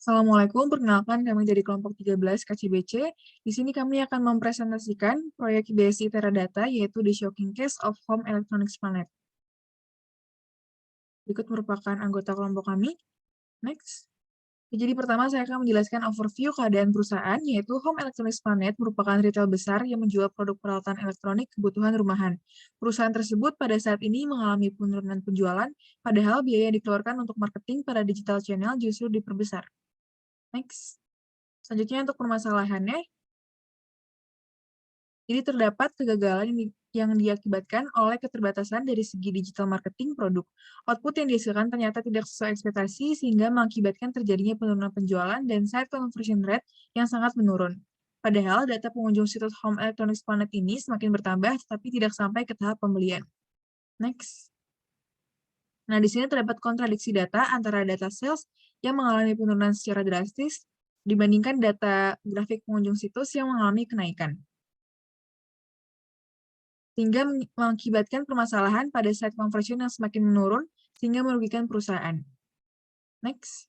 Assalamualaikum, perkenalkan kami dari kelompok 13 KCBC. Di sini kami akan mempresentasikan proyek BSI Teradata, yaitu The Shocking Case of Home Electronics Planet. Berikut merupakan anggota kelompok kami. Next. Jadi pertama saya akan menjelaskan overview keadaan perusahaan, yaitu Home Electronics Planet merupakan retail besar yang menjual produk peralatan elektronik kebutuhan rumahan. Perusahaan tersebut pada saat ini mengalami penurunan penjualan, padahal biaya yang dikeluarkan untuk marketing pada digital channel justru diperbesar. Next. Selanjutnya untuk permasalahannya, jadi terdapat kegagalan yang diakibatkan oleh keterbatasan dari segi digital marketing produk. Output yang dihasilkan ternyata tidak sesuai ekspektasi sehingga mengakibatkan terjadinya penurunan penjualan dan site conversion rate yang sangat menurun. Padahal data pengunjung situs Home Electronics Planet ini semakin bertambah tetapi tidak sampai ke tahap pembelian. Next. Nah, di sini terdapat kontradiksi data antara data sales yang mengalami penurunan secara drastis dibandingkan data grafik pengunjung situs yang mengalami kenaikan, sehingga mengakibatkan permasalahan pada site conversion yang semakin menurun, sehingga merugikan perusahaan. Next.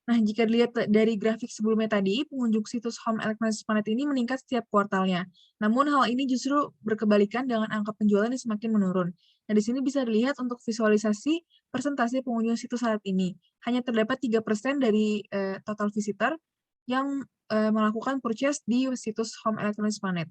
Nah, jika dilihat dari grafik sebelumnya tadi, pengunjung situs Home Electronics Planet ini meningkat setiap kuartalnya. Namun, hal ini justru berkebalikan dengan angka penjualan yang semakin menurun. Nah, di sini bisa dilihat untuk visualisasi persentase pengunjung situs saat ini. Hanya terdapat 3% dari total visitor yang melakukan purchase di situs Home Electronics Planet.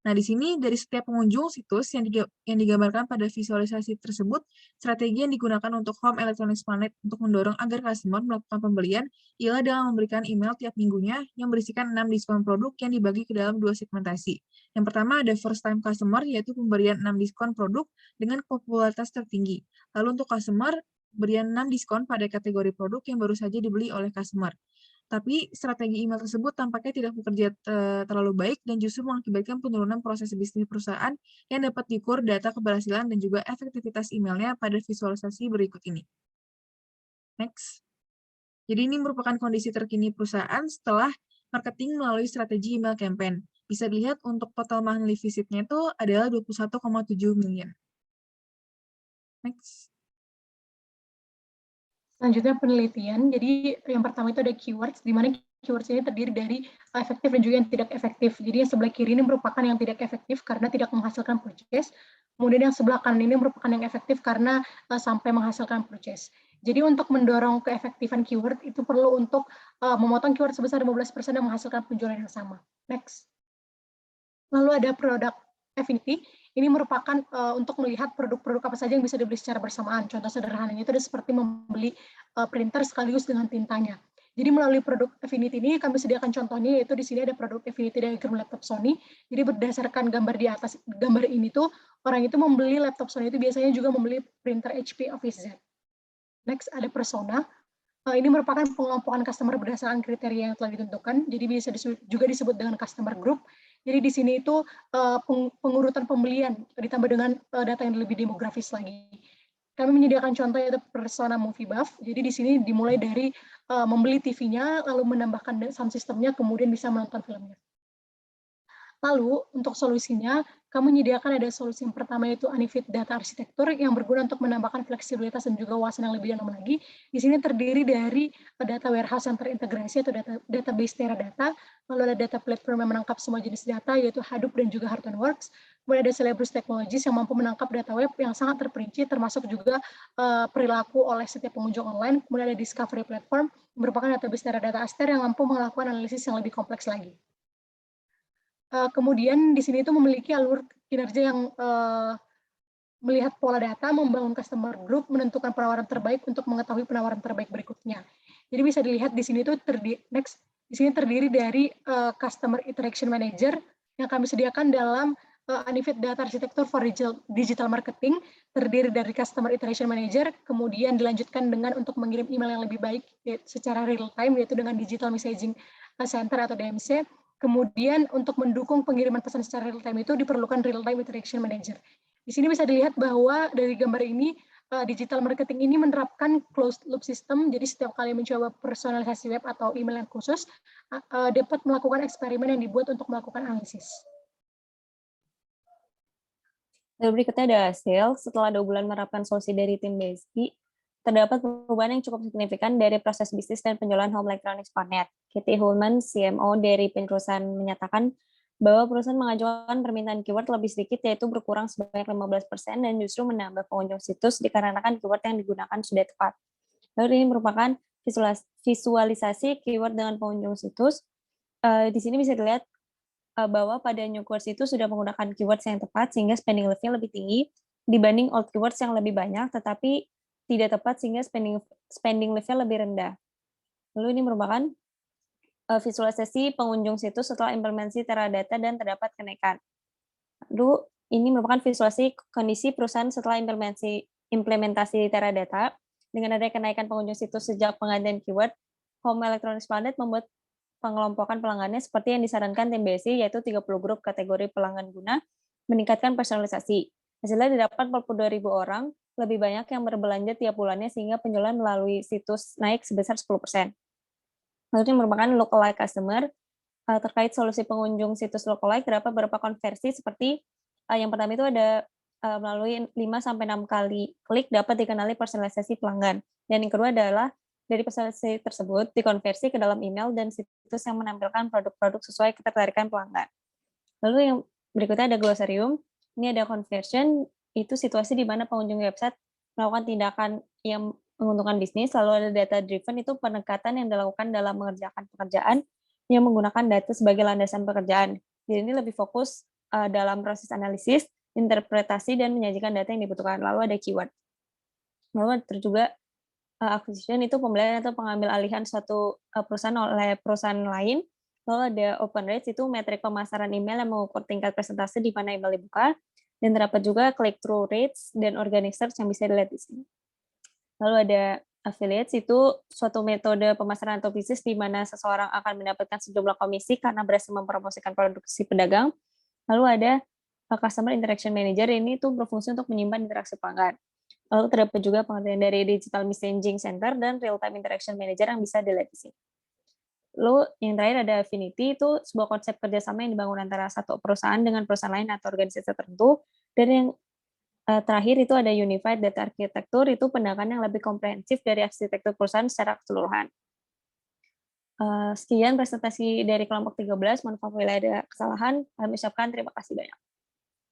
Nah, di sini dari setiap pengunjung situs yang digambarkan pada visualisasi tersebut, strategi yang digunakan untuk Home Electronics Planet untuk mendorong agar customer melakukan pembelian ialah dengan memberikan email tiap minggunya yang berisikan 6 diskon produk yang dibagi ke dalam 2 segmentasi. Yang pertama ada first time customer, yaitu pemberian 6 diskon produk dengan popularitas tertinggi. Lalu untuk customer, pemberian 6 diskon pada kategori produk yang baru saja dibeli oleh customer. Tapi strategi email tersebut tampaknya tidak bekerja terlalu baik dan justru mengakibatkan penurunan proses bisnis perusahaan yang dapat diukur data keberhasilan dan juga efektivitas emailnya pada visualisasi berikut ini. Next. Jadi ini merupakan kondisi terkini perusahaan setelah marketing melalui strategi email campaign. Bisa dilihat untuk total monthly visit-nya itu adalah 21,7 million. Next. Selanjutnya penelitian. Jadi yang pertama itu ada keywords, di mana keywords ini terdiri dari efektif dan juga yang tidak efektif. Jadi yang sebelah kiri ini merupakan yang tidak efektif karena tidak menghasilkan purchase. Kemudian yang sebelah kanan ini merupakan yang efektif karena sampai menghasilkan purchase. Jadi untuk mendorong keefektifan keyword itu perlu untuk memotong keyword sebesar 15% dan menghasilkan penjualan yang sama. Next. Lalu ada produk affinity. Ini merupakan untuk melihat produk-produk apa saja yang bisa dibeli secara bersamaan. Contoh sederhananya itu seperti membeli printer sekaligus dengan tintanya. Jadi melalui produk affinity ini kami sediakan contohnya, yaitu di sini ada produk affinity diagram laptop Sony. Jadi berdasarkan gambar di atas gambar ini tuh orang itu membeli laptop Sony itu biasanya juga membeli printer HP Office Z. Next ada persona. Ini merupakan pengelompokan customer berdasarkan kriteria yang telah ditentukan, jadi bisa juga disebut dengan customer group. Jadi di sini itu pengurutan pembelian ditambah dengan data yang lebih demografis lagi. Kami menyediakan contoh yaitu persona movie buff. Jadi di sini dimulai dari membeli TV-nya, lalu menambahkan sound system-nya, kemudian bisa menonton filmnya. Lalu untuk solusinya, kami menyediakan ada solusi yang pertama yaitu Unifit Data Arsitektur yang berguna untuk menambahkan fleksibilitas dan juga wawasan yang lebih dalam lagi. Di sini terdiri dari data warehouse yang terintegrasi atau database Teradata, lalu ada data platform yang menangkap semua jenis data yaitu Hadoop dan juga Hortonworks. Kemudian ada Celebrus Technologies yang mampu menangkap data web yang sangat terperinci termasuk juga perilaku oleh setiap pengunjung online. Kemudian ada Discovery Platform yang merupakan database Teradata Aster yang mampu melakukan analisis yang lebih kompleks lagi. Kemudian di sini itu memiliki alur kinerja yang melihat pola data, membangun customer group, menentukan penawaran terbaik untuk mengetahui penawaran terbaik berikutnya. Jadi bisa dilihat di sini itu di sini terdiri dari customer interaction manager yang kami sediakan dalam Unifit Data Architecture for Digital Marketing, terdiri dari customer interaction manager, kemudian dilanjutkan dengan untuk mengirim email yang lebih baik secara real time, yaitu dengan digital messaging center atau DMC. Kemudian untuk mendukung pengiriman pesan secara real time itu diperlukan real time interaction manager. Di sini bisa dilihat bahwa dari gambar ini digital marketing ini menerapkan closed loop system. Jadi setiap kali mencoba personalisasi web atau email yang khusus dapat melakukan eksperimen yang dibuat untuk melakukan analisis. Dan berikutnya ada sales. Setelah 2 bulan menerapkan solusi dari tim BSI, terdapat perubahan yang cukup signifikan dari proses bisnis dan penjualan home electronics Ponet. Kitty Hullman, CMO dari perusahaan, menyatakan bahwa perusahaan mengajukan permintaan keyword lebih sedikit, yaitu berkurang sebanyak 15% dan justru menambah pengunjung situs dikarenakan keyword yang digunakan sudah tepat. Lalu ini merupakan visualisasi keyword dengan pengunjung situs. Di sini bisa dilihat bahwa pada new keywords itu sudah menggunakan keywords yang tepat sehingga spending level lebih tinggi dibanding old keywords yang lebih banyak tetapi tidak tepat sehingga spending level lebih rendah. Lalu ini merupakan visualisasi pengunjung situs setelah implementasi Teradata dan terdapat kenaikan. Lalu ini merupakan visualisasi kondisi perusahaan setelah implementasi Teradata dengan adanya kenaikan pengunjung situs sejak penggantian keyword. Home Electronics Planet membuat pengelompokan pelanggannya seperti yang disarankan tim BSI, yaitu 30 grup kategori pelanggan guna meningkatkan personalisasi. Hasilnya didapat 42.000 orang, lebih banyak yang berbelanja tiap bulannya sehingga penjualan melalui situs naik sebesar 10%. Lalu ini merupakan lookalike customer. Terkait solusi pengunjung situs lookalike, terdapat beberapa konversi seperti yang pertama itu ada melalui 5-6 kali klik dapat dikenali personalisasi pelanggan. Dan yang kedua adalah dari personalisasi tersebut dikonversi ke dalam email dan situs yang menampilkan produk-produk sesuai ketertarikan pelanggan. Lalu yang berikutnya ada glossarium. Ini ada conversion, itu situasi di mana pengunjung website melakukan tindakan yang menguntungkan bisnis, lalu ada data driven, itu pendekatan yang dilakukan dalam mengerjakan pekerjaan yang menggunakan data sebagai landasan pekerjaan. Jadi ini lebih fokus dalam proses analisis, interpretasi, dan menyajikan data yang dibutuhkan. Lalu ada keyword. Lalu ada juga acquisition, itu pembelian atau pengambil alihan suatu perusahaan oleh perusahaan lain. Lalu ada open rates, itu metrik pemasaran email yang mengukur tingkat presentasi di mana email dibuka. Dan terdapat juga click-through rates dan organic search yang bisa dilihat di sini. Lalu ada affiliates, itu suatu metode pemasaran atau bisnis di mana seseorang akan mendapatkan sejumlah komisi karena berhasil mempromosikan produksi pedagang. Lalu ada customer interaction manager, ini tuh berfungsi untuk menyimpan interaksi pelanggan. Lalu terdapat juga pengertian dari digital messaging center dan real time interaction manager yang bisa dilihat di sini. Lalu yang terakhir ada affinity, itu sebuah konsep kerjasama yang dibangun antara satu perusahaan dengan perusahaan lain atau organisasi tertentu. Dan yang terakhir itu ada unified data architecture, itu pendekatan yang lebih komprehensif dari arsitektur perusahaan secara keseluruhan. Sekian presentasi dari kelompok 13, mohon apabila ada kesalahan, kami ucapkan terima kasih banyak.